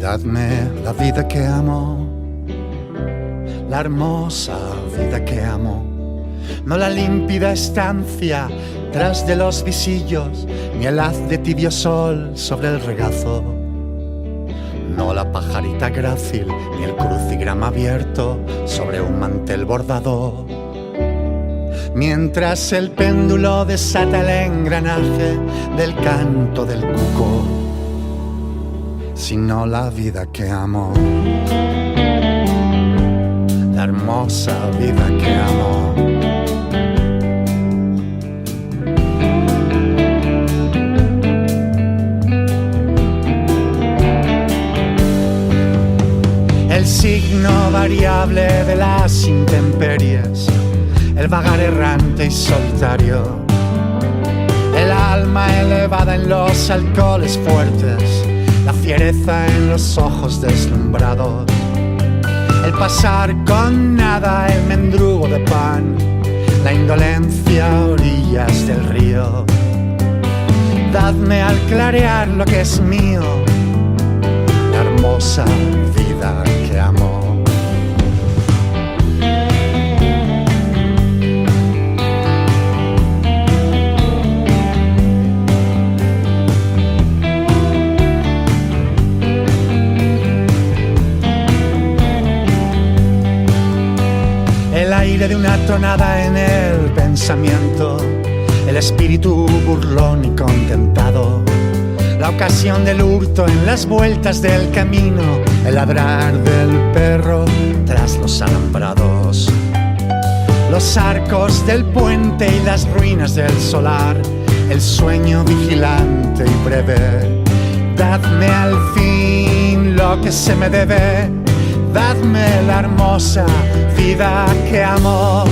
Dadme la vida que amo, la hermosa vida que amo, no la límpida estancia tras de los visillos, ni el haz de tibio sol sobre el regazo, no la pajarita grácil, ni el crucigrama abierto sobre un mantel bordado. Mientras el péndulo desata el engranaje del canto del cuco, sino la vida que amo, la hermosa vida que amo. El signo variable de las intemperies, el vagar errante y solitario, el alma elevada en los alcoholes fuertes, la fiereza en los ojos deslumbrados, el pasar con nada, el mendrugo de pan, la indolencia a orillas del río. Dadme al clarear lo que es mío, la hermosa vida que amo. El aire de una tonada en el pensamiento, el espíritu burlón y contentado, la ocasión del hurto en las vueltas del camino, el ladrar del perro tras los alambrados, los arcos del puente y las ruinas del solar, el sueño vigilante y breve. Dadme al fin lo que se me debe, dadme la hermosa vida que amo.